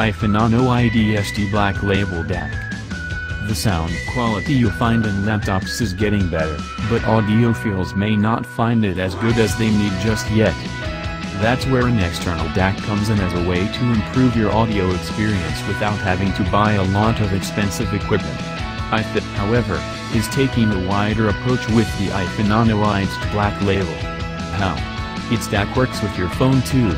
Ifi Nano Idsd Black Label DAC. The sound quality you'll find in laptops is getting better, but audiophiles may not find it as good as they need just yet. That's where an external DAC comes in as a way to improve your audio experience without having to buy a lot of expensive equipment. Ifi, however, is taking a wider approach with the Ifi Nano Idsd Black Label. How? Its DAC works with your phone too.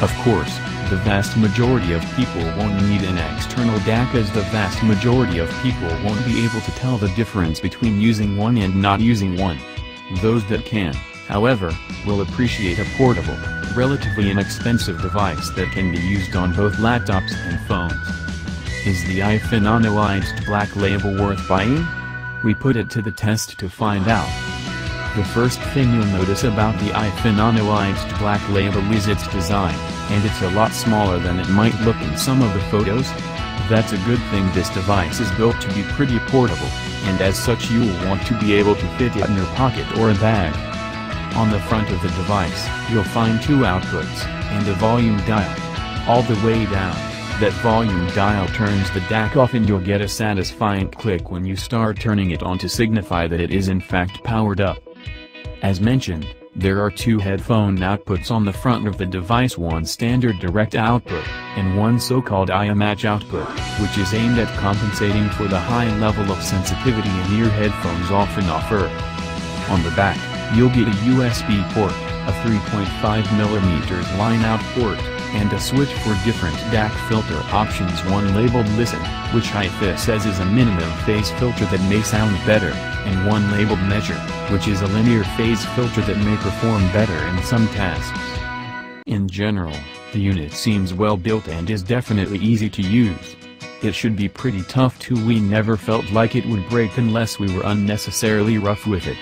Of course, the vast majority of people won't need an external DAC, as the vast majority of people won't be able to tell the difference between using one and not using one. Those that can, however, will appreciate a portable, relatively inexpensive device that can be used on both laptops and phones. Is the Ifi Nano Idsd Black Label worth buying? We put it to the test to find out. The first thing you'll notice about the Ifi Nano Idsd Black Label is its design, and it's a lot smaller than it might look in some of the photos. That's a good thing. This device is built to be pretty portable, and as such you'll want to be able to fit it in your pocket or a bag. On the front of the device, you'll find two outputs, and a volume dial. All the way down, that volume dial turns the DAC off, and you'll get a satisfying click when you start turning it on to signify that it is in fact powered up. As mentioned, there are two headphone outputs on the front of the device, one standard direct output, and one so-called IMAX output, which is aimed at compensating for the high level of sensitivity in-ear headphones often offer. On the back, you'll get a USB port, a 3.5mm line-out port, and a switch for different DAC filter options, one labeled Listen, which Ifi says is a minimum phase filter that may sound better, and one labeled Measure, which is a linear phase filter that may perform better in some tasks. In general, the unit seems well built and is definitely easy to use. It should be pretty tough too. We never felt like it would break unless we were unnecessarily rough with it.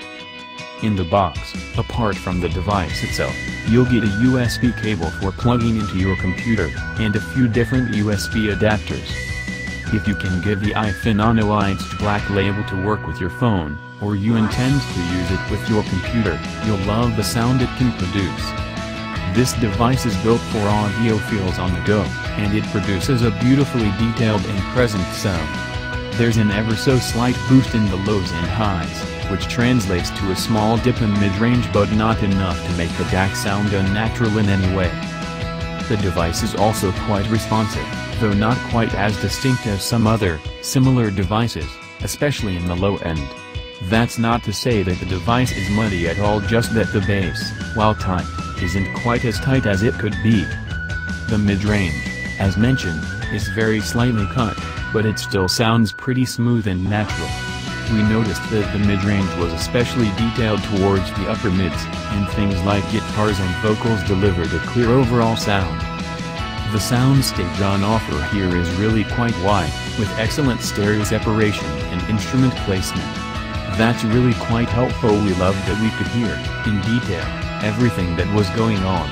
In the box, apart from the device itself, you'll get a USB cable for plugging into your computer, and a few different USB adapters. If you can get the Ifi Nano Idsd Black Label to work with your phone, or you intend to use it with your computer, you'll love the sound it can produce. This device is built for audiophiles on the go, and it produces a beautifully detailed and present sound. There's an ever so slight boost in the lows and highs, which translates to a small dip in mid-range, but not enough to make the DAC sound unnatural in any way. The device is also quite responsive, though not quite as distinct as some other, similar devices, especially in the low end. That's not to say that the device is muddy at all, just that the bass, while tight, isn't quite as tight as it could be. The mid-range, as mentioned, is very slightly cut, but it still sounds pretty smooth and natural. We noticed that the mid-range was especially detailed towards the upper mids, and things like guitars and vocals delivered a clear overall sound. The soundstage on offer here is really quite wide, with excellent stereo separation and instrument placement. That's really quite helpful. We loved that we could hear, in detail, everything that was going on.